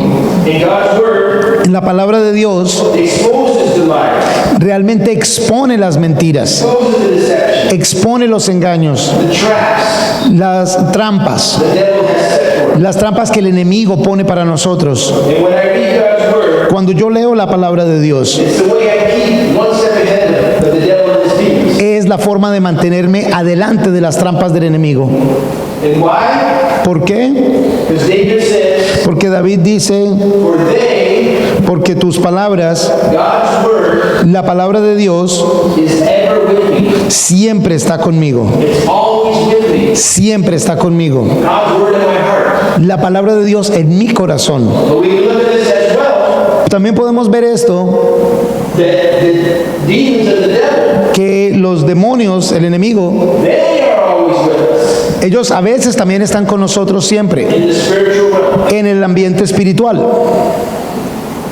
In God's word, En la palabra de Dios exposes the lies, realmente expone las mentiras, exposes the deception, expone los engaños, the traps las trampas, the devil has set for us. las trampas que el enemigo pone para nosotros. And when I read God's word, Cuando yo leo la palabra de Dios, it's the way I keep one step ahead of the devil and his demons. es la forma de mantenerme adelante de las trampas del enemigo. And why? ¿Por qué? Because David says, Porque David dice, for they, porque tus palabras, God's word, la palabra de Dios, is ever with me. siempre está conmigo. It's always with me. Siempre está conmigo. God's word in my heart. La palabra de Dios en mi corazón. But we can look at this as well, También podemos ver esto, that the demons of the devil, que los demonios, el enemigo, they are always with us ellos a veces también están con nosotros siempre in the spiritual realm, en el ambiente espiritual,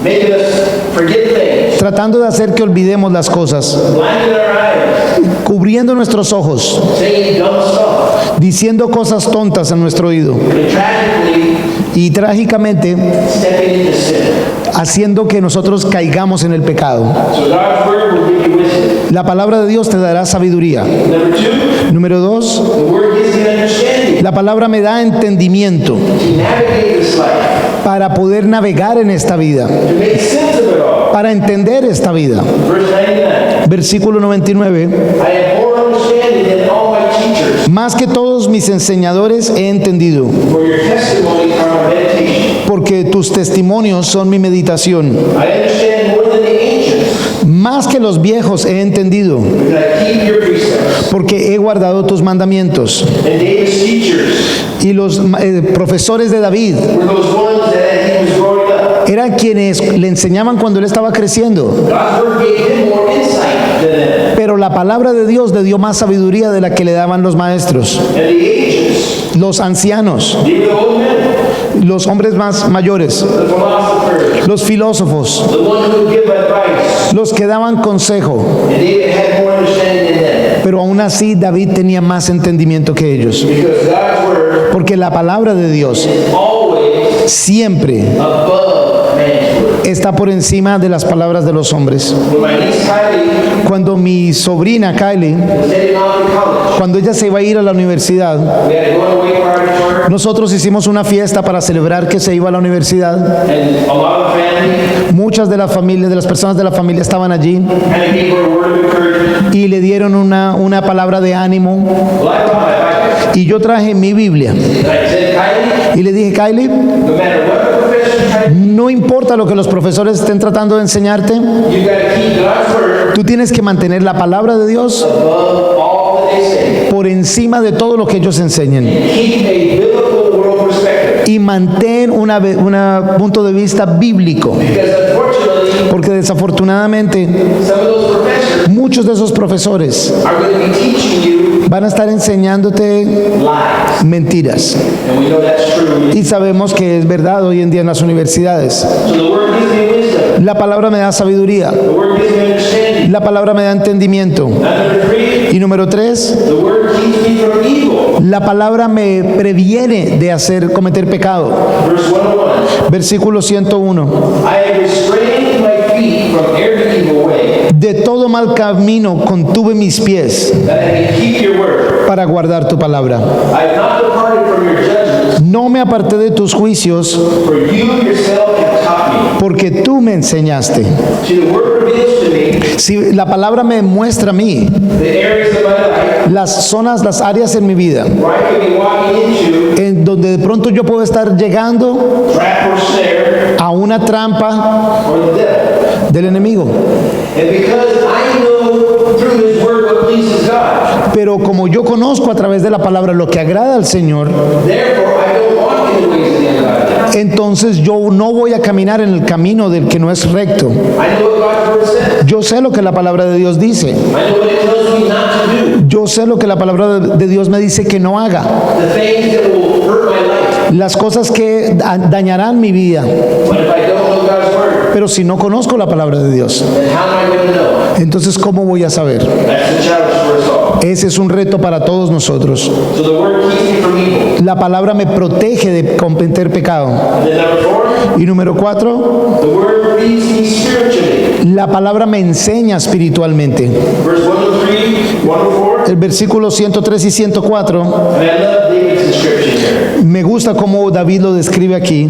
making us forget things, tratando de hacer que olvidemos las cosas, blinding our eyes, cubriendo nuestros ojos, saying dumb stuff, diciendo cosas tontas en nuestro oído and tragically y trágicamente stepping into sin. haciendo que nosotros caigamos en el pecado. So God's word will give you wisdom. La palabra de Dios te dará sabiduría. Number two, Número 2, the word gives you understanding la palabra me da entendimiento to navigate this life, para poder navegar en esta vida, to make sense of it all. para entender esta vida. Verse 99, Versículo 99, I have more understanding than all my teachers, más que todos mis enseñadores he entendido, for your testimonies are my meditation. porque tus testimonios son mi meditación. I understand more than the ancients, Más que los viejos he entendido, because I keep your precepts. porque he guardado tus mandamientos. And David's teachers Y los profesores de David were those ones that he was growing up. eran quienes le enseñaban cuando él estaba creciendo. God's word gave him more insight than them. Pero la palabra de Dios le dio más sabiduría de la que le daban los maestros, And the ancients, los ancianos, even the old men, los hombres más mayores, the philosophers, los filósofos, the ones who would give advice, los que daban consejo. and David had more understanding than them. Pero aún así David tenía más entendimiento que ellos, Because God's word porque la palabra de Dios is always siempre above man's word. está por encima de las palabras de los hombres. When my niece Kylie Cuando mi sobrina Kylie, was heading off to college, cuando ella se iba a ir a la universidad, we had a going away party for her, nosotros hicimos una fiesta para celebrar que se iba a la universidad. and a lot of the family Muchas de las familias, de las personas de la familia estaban allí kind of gave her a word of encouragement. y le dieron una palabra de ánimo. Well, I brought my Bible. Y yo traje mi Biblia And I said, Kylie, y le dije, Kylie, no matter what the professor tries, no importa lo que los profesores estén tratando de enseñarte, you got to keep God's word tú tienes que mantener la palabra de Dios above all that they say. por encima de todo lo que ellos enseñen. Keep a biblical world perspective. Y mantén un punto de vista bíblico, Because unfortunately, porque desafortunadamente some of those professors muchos de esos profesores are going to be teaching you van a estar enseñándote lies. mentiras. And we know that's true. Y sabemos que es verdad hoy en día en las universidades. So the word gives me wisdom. La palabra me da sabiduría, The word gives me understanding. la palabra me da entendimiento. And number three, Y número 3, the word keeps me from evil. la palabra me previene de cometer pecado. Verse 101. Versículo 101. I have restrained my feet from every evil way. De todo mal camino contuve mis pies that I may keep your word. para guardar tu palabra. I have not departed from your judgments, No me aparté de tus juicios, for you yourself have taught me. porque tú me enseñaste. See, the word reveals to me Si la palabra me muestra a mí the areas of my life las zonas, las áreas en mi vida, where I could be walking into en donde de pronto yo puedo estar llegando trap or snare a una trampa or the devil. del enemigo. And because I know through his word what pleases God, Pero como yo conozco a través de la palabra lo que agrada al Señor, therefore I don't walk in the ways of the ungodly. entonces yo no voy a caminar en el camino del que no es recto. I know what God's word says. Yo sé lo que la palabra de Dios dice. I know what it tells me not to do. Yo sé lo que la palabra de Dios me dice que no haga. The things that will hurt my life. Las cosas que dañarán mi vida. But if I don't know God's word, Pero si no conozco la palabra de Dios, then how am I going to know? entonces ¿cómo voy a saber? That's the challenge for us all. Ese es un reto para todos nosotros. So the word keeps me from evil. La palabra me protege de cometer pecado. And then number 4, Y número 4, the word leads me spiritually. la palabra me enseña espiritualmente. Verse 103, 104. El versículo 103 y 104, And I love David's inscription here. me gusta cómo David lo describe aquí.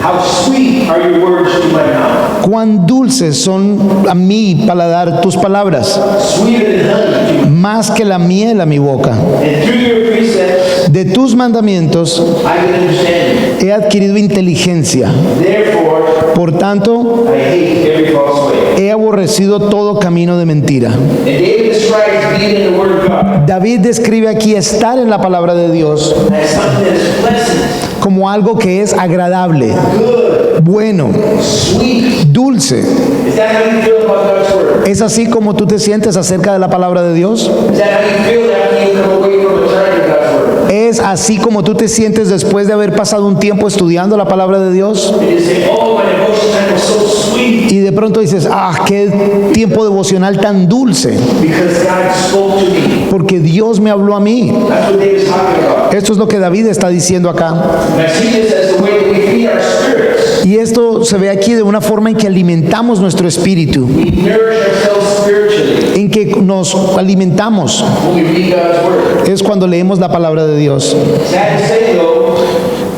How sweet are your words to my mouth. Cuán dulces son a mi paladar tus palabras, Sweeter than honey to me. más que la miel a mi boca. And through your precepts, De tus mandamientos I get understanding. he adquirido inteligencia. Therefore, Por tanto, I hate every false way. he aborrecido todo camino de mentira. And David describes being in the word of God David describe aquí estar en la palabra de Dios as something that is pleasant, como algo que es agradable, good, bueno, sweet. dulce. Is that how you feel about God's word? ¿Es así como tú te sientes acerca de la palabra de Dios? Is that how you feel after you come away from a time in God's word? ¿Es así como tú te sientes después de haber pasado un tiempo estudiando la palabra de Dios? And you say, oh, my devotion time was so sweet Y de pronto dices, ah, qué tiempo devocional tan dulce, because God spoke to me. porque Dios me habló a mí. That's what David's talking about. Esto es lo que David está diciendo acá. And I see this as the way that we feed our spirits. Y esto se ve aquí de una forma en que alimentamos nuestro espíritu, We nourish ourselves spiritually en que nos alimentamos. when we read God's word. Es cuando leemos la palabra de Dios. Sad to say, though,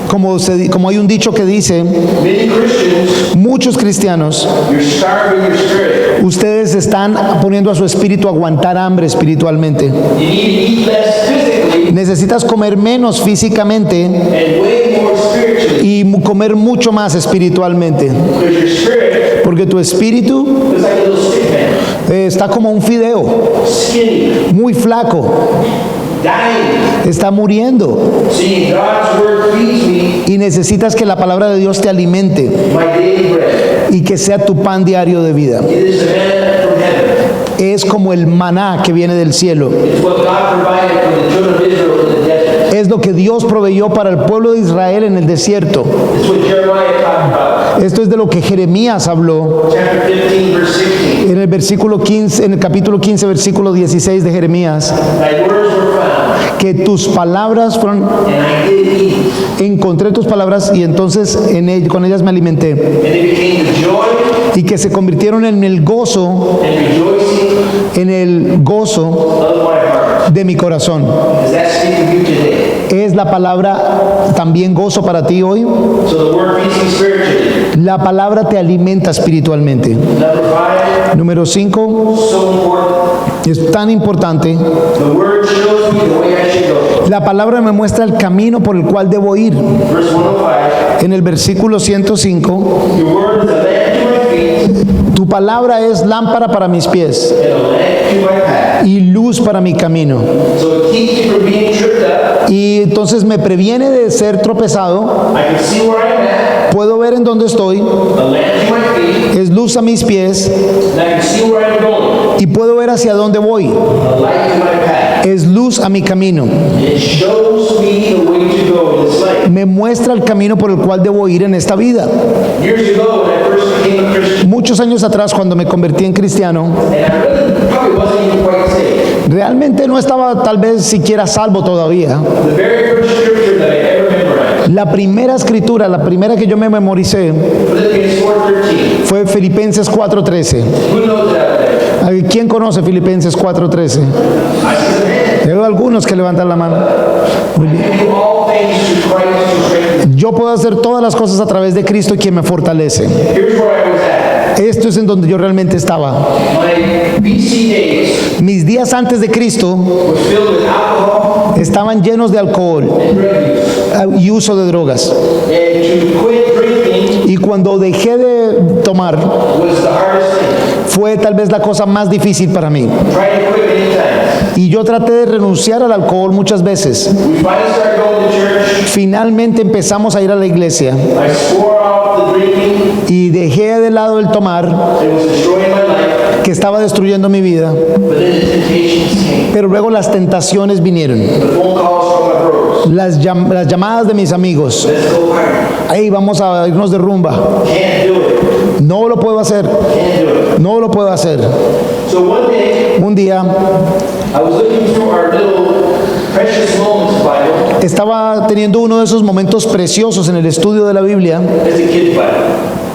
Como hay un dicho que dice, many Christians, muchos cristianos, you're starving your spirit. ustedes están poniendo a su espíritu a aguantar hambre espiritualmente. You need to eat less physically Necesitas comer menos físicamente and way more spiritually. y comer mucho más espiritualmente, Because your spirit porque tu espíritu is like a little stick man, está como un fideo, skinny, muy flaco, dying. está muriendo, See, God's word feeds me y necesitas que la palabra de Dios te alimente my daily bread. y que sea tu pan diario de vida. It is the manna from heaven. Es como el maná que viene del cielo. It's what God provided for the children of Israel in the desert. Es lo que Dios proveyó para el pueblo de Israel en el desierto. It's what Jeremiah talked about. Esto es de lo que Jeremías habló Chapter 15, verse 16. en el versículo 15, en el capítulo 15, versículo 16 de Jeremías, Thy words were found, que tus palabras fueron, and I did eat. encontré tus palabras y entonces con ellas me alimenté, And they became the joy y que se convirtieron en el gozo, and rejoicing en el gozo of my heart. de mi corazón. Does that speak of you today? ¿Es la palabra también gozo para ti hoy? So the word feeds me spiritually. La palabra te alimenta espiritualmente. Number 5, Número 5, so important. es tan importante. The word shows me the way I should go. La palabra me muestra el camino por el cual debo ir. Verse 105. En el versículo 105, Your word is a lamp to my feet tu palabra es lámpara para mis pies and a lamp to my path. y luz para mi camino. So it keeps you from being tripped up. Y entonces me previene de ser tropezado. I can see where I'm at. Puedo ver en dónde estoy. A lamp to my feet. Es luz a mis pies And I can see where I'm going. y puedo ver hacia dónde voy. A light to my path. Es luz a mi camino. And it shows me the way to go in this life. Me muestra el camino por el cual debo ir en esta vida. Years ago, when I first became a Christian, Muchos años atrás, cuando me convertí en cristiano, and I really probably wasn't even quite saved, realmente no estaba tal vez siquiera salvo todavía. the very first scripture that I ever memorized, La primera escritura, la primera que yo me memoricé, Philippians 4:13. fue Filipenses 4:13. Who knows that out there? ¿Quién conoce Filipenses 4:13? I see the man. Veo algunos que levantan la mano. Muy bien. I can do all things through Christ who strengthens me. Yo puedo hacer todas las cosas a través de Cristo, quien me fortalece. Here's where I was at. Esto es en donde yo realmente estaba. My BC days Mis días antes de Cristo was filled with alcohol estaban llenos de alcohol and drug use. y uso de drogas. And to quit drinking Y cuando dejé de tomar, was the hardest thing. fue tal vez la cosa más difícil para mí. Tried to quit many times. Y yo traté de renunciar al alcohol muchas veces. We finally started going to church. Finalmente empezamos a ir a la iglesia I swore off the drinking. y dejé de lado el tomar, It was destroying my life. que estaba destruyendo mi vida. But then the temptations came. Pero luego las tentaciones vinieron. The phone calls from my bros. Las llamadas de mis amigos. Let's go party. Hey, vamos a irnos de rumba. Can't do it. No lo puedo hacer. Can't do it. No lo puedo hacer. So one day, Un día I was looking through our little Precious Moments Bible. estaba teniendo uno de esos momentos preciosos en el estudio de la Biblia. It's a kid's Bible.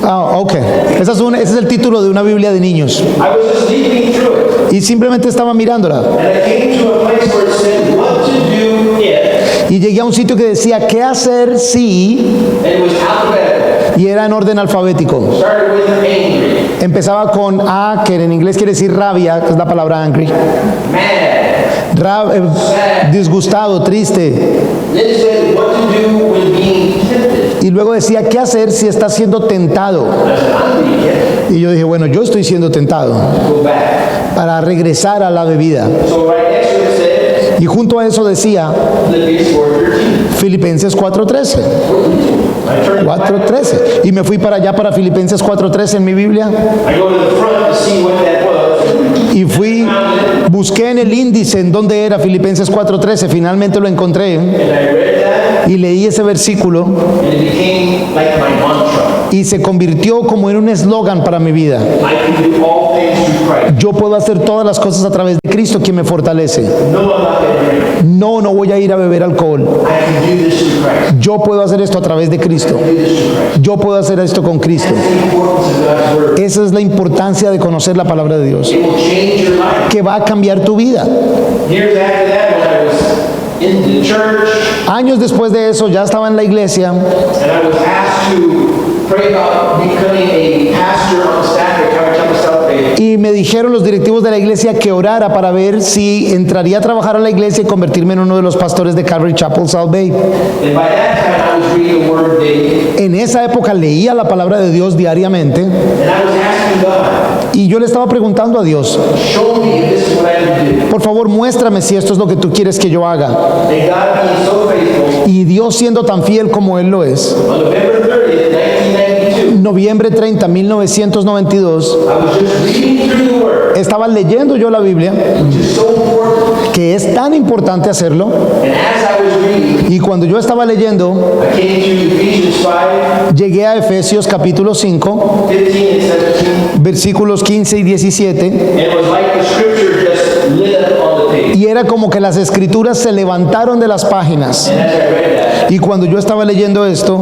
Ah, ok. Ese es el título de una Biblia de niños. I was just leafing through it. Y simplemente estaba mirándola. And I came to a place where it said what to do if. Y llegué a un sitio que decía, ¿qué hacer si? And it was alphabetical. Y era en orden alfabético. Started with angry, Empezaba con A, que en inglés quiere decir rabia, que es la palabra angry. mad. Disgustado, triste. Then it said what to do when being tempted. Y luego decía, ¿qué hacer si estás siendo tentado? I said, I'm being tempted. Y yo dije, bueno, yo estoy siendo tentado Go back. para regresar a la bebida. So right next to it said Y junto a eso decía Philippians 4:13. Filipenses 4:13. I turned back. 4:13. Y me fui para allá para Filipenses 4:13 en mi Biblia. I go to the front to see what that was. Y fui, busqué en el índice en donde era Filipenses 4:13. Finalmente lo encontré And I read that, y leí ese versículo and it became like my mantra. y se convirtió como en un eslogan para mi vida. I can do all things through Christ. Yo puedo hacer todas las cosas a través de Cristo, quien me fortalece. No, I'm not going to drink. No, no voy a ir a beber alcohol. I can do this through Christ. Yo puedo hacer esto a través de Cristo. Do this through Christ. Yo puedo hacer esto con Cristo. That's the importance of God's word. Esa es la importancia de conocer la palabra de Dios, It will change your life. que va a cambiar tu vida. Years after that, when I was in the church Años después de eso, ya estaba en la iglesia and I was asked to pray about becoming a pastor on staff at Calvary Chapel South Bay. y me dijeron los directivos de la iglesia que orara para ver si entraría a trabajar a la iglesia y convertirme en uno de los pastores de Calvary Chapel South Bay. And by that time, I was reading the Word daily, En esa época leía la palabra de Dios diariamente and I was asking God, y yo le estaba preguntando a Dios, show me if this is what I need to do. por favor, muéstrame si esto es lo que tú quieres que yo haga. And God being so faithful, Y Dios siendo tan fiel como Él lo es. on November 30th, 1992, Noviembre 30, 1992, I was just reading through the Word, estaba leyendo yo la Biblia, which is so important. que es tan importante hacerlo, And as I was reading, y cuando yo estaba leyendo, I came to Ephesians 5, llegué a Efesios capítulo 5, 15 and 17, versículos 15 y 17, and it was like the scripture just lit up on the page. y era como que las escrituras se levantaron de las páginas. And as I read that, Y cuando yo estaba leyendo esto, I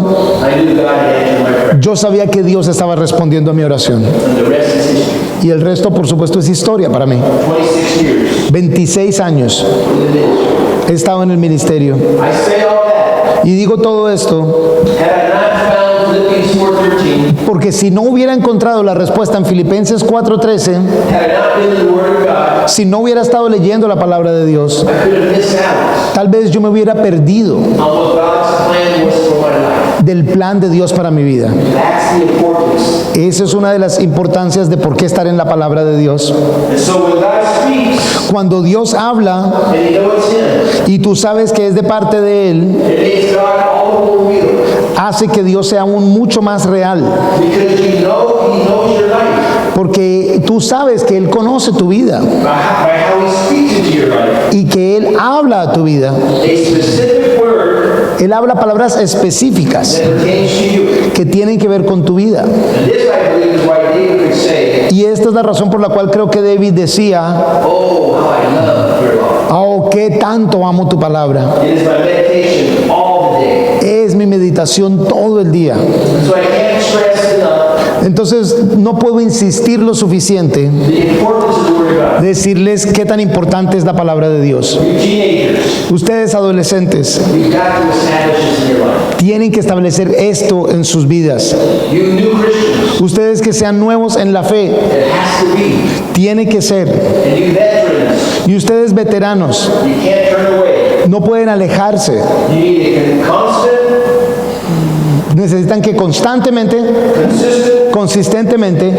knew God had answered my prayer. yo sabía que Dios estaba respondiendo a mi oración. And the rest is history. Y el resto, por supuesto, es historia para mí. 26 years 26 años in the ministry. he estado en el ministerio. I say all that. Y digo todo esto Had I not found Philippians 4:13, porque si no hubiera encontrado la respuesta en Filipenses 4:13, had I not been in the Word of God, si no hubiera estado leyendo la palabra de Dios, I could have missed out tal vez yo me hubiera perdido on what God's plan was for my life. del plan de Dios para mi vida. That's the importance. Esa es una de las importancias de por qué estar en la palabra de Dios. And so when God speaks, Cuando Dios habla and you know it's Him, y tú sabes que es de parte de Él, it makes God all the more real. hace que Dios sea aún mucho más real. Because you know He knows your life Porque tú sabes que Él conoce tu vida by how He speaks into your life. y que Él habla a tu vida. A specific word Él habla palabras específicas that pertains to you. que tienen que ver con tu vida. And this, I believe, is why David could say, Y esta es la razón por la cual creo que David decía, oh, how I love your law. oh, qué tanto amo tu palabra. It is my meditation all the day. Es mi meditación todo el día. So I can't stress enough Entonces no puedo insistir lo suficiente the importance of the Word of of God. decirles qué tan importante es la palabra de Dios. You teenagers, Ustedes adolescentes you've got to establish this in your life. tienen que establecer esto en sus vidas. You new Christians, Ustedes que sean nuevos en la fe, it has to be. tiene que ser. And you veterans, Y ustedes veteranos, you can't turn away. no pueden alejarse. You need a constant, Necesitan que constantemente, consistent, consistentemente,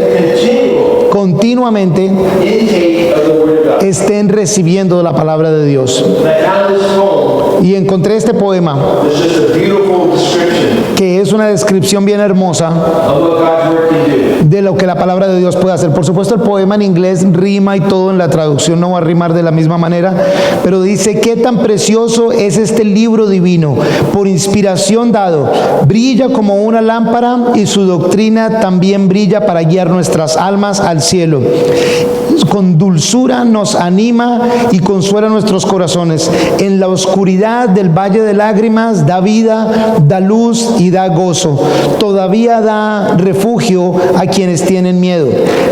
continual continuamente intake of the Word of God. estén recibiendo la palabra de Dios. And I found this poem. Y encontré este poema It's just a beautiful description que es una descripción bien hermosa of what God's Word can do. de lo que la palabra de Dios puede hacer. Por supuesto, el poema en inglés rima y todo, en la traducción no va a rimar de la misma manera, pero dice: qué tan precioso es este libro divino, por inspiración dado, brilla como una lámpara y su doctrina también brilla para guiar nuestras almas al cielo. Con dulzura nos anima y consuela nuestros corazones. En la oscuridad del valle de lágrimas da vida, da luz y da gozo. Todavía da refugio a quienes tienen miedo.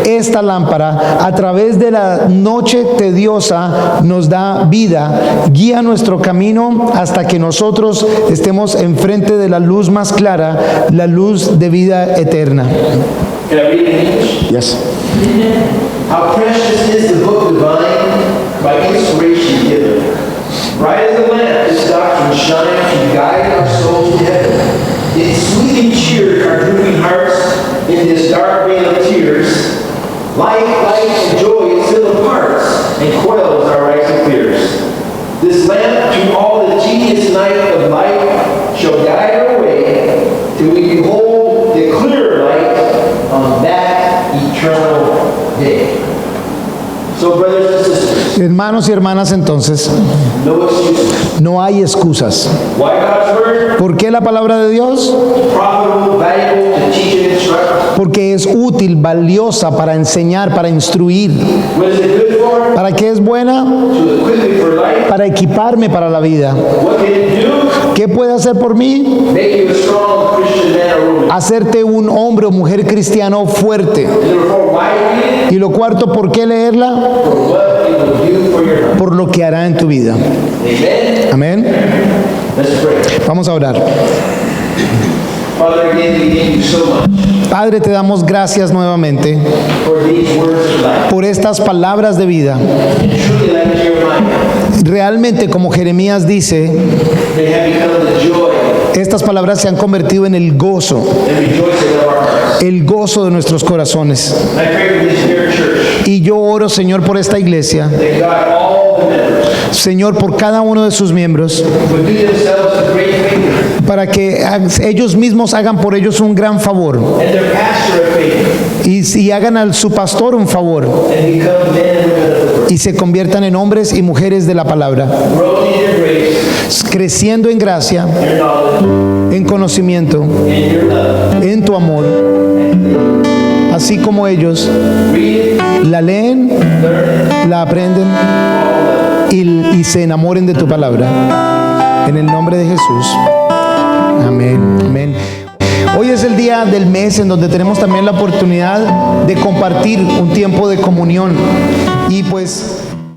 Esta lámpara, a través de la noche tediosa, nos da vida, guía nuestro camino hasta que nosotros estemos enfrente de la luz más clara, la luz de vida eterna. Can I read it in English? Yes. How precious is the book divine, by inspiration given. Bright as a lamp, this doctrine shines to guide our souls to heaven. It sweetly cheers our drooping hearts in this dark veil of tears. Light, and joy it still imparts, and quells our rising fears. This lamp to all the tedious night of life shall guide our way, till we behold the clearer light on that eternal day. So, brothers and sisters, Hermanos y hermanas, entonces, no excuses. no hay excusas. Why God's Word? ¿Por qué la palabra de Dios? Profitable, valuable to teach and instruct. Porque es útil, valiosa para enseñar, para instruir. What is it good for? ¿Para qué es buena? To equip me for life. Para equiparme para la vida. What can it do? ¿Qué puede hacer por mí? Make you a strong Christian man or woman. Hacerte un hombre o mujer cristiano fuerte. And number four, why read it? Y lo cuarto, ¿por qué leerla? For what it will do for your life. Por lo que hará en tu vida. Amen? Amén. Let's pray. Vamos a orar. Father, again, we thank you so much Padre, te damos gracias nuevamente for these words of life. por estas palabras de vida. And truly, like Jeremiah, Realmente, como Jeremías dice, they have become the joy estas palabras se han convertido en el gozo, and rejoicing of our hearts. el gozo de nuestros corazones. I pray for this dear church, Y yo oro, Señor, por esta iglesia, that God, all the members, Señor, por cada uno de sus miembros, would do themselves a great favor, para que ellos mismos hagan por ellos un gran favor and their pastor a favor, y hagan a su pastor un favor and become men and women of the word, y se conviertan en hombres y mujeres de la palabra, growing in your grace, creciendo en gracia, your knowledge, en conocimiento, and your love. en tu amor, así como ellos Read it, la leen, learn it, la aprenden all of y se enamoren de tu palabra. En el nombre de Jesús. Amén. Amén. Hoy es el día del mes en donde tenemos también la oportunidad de compartir un tiempo de comunión. Y pues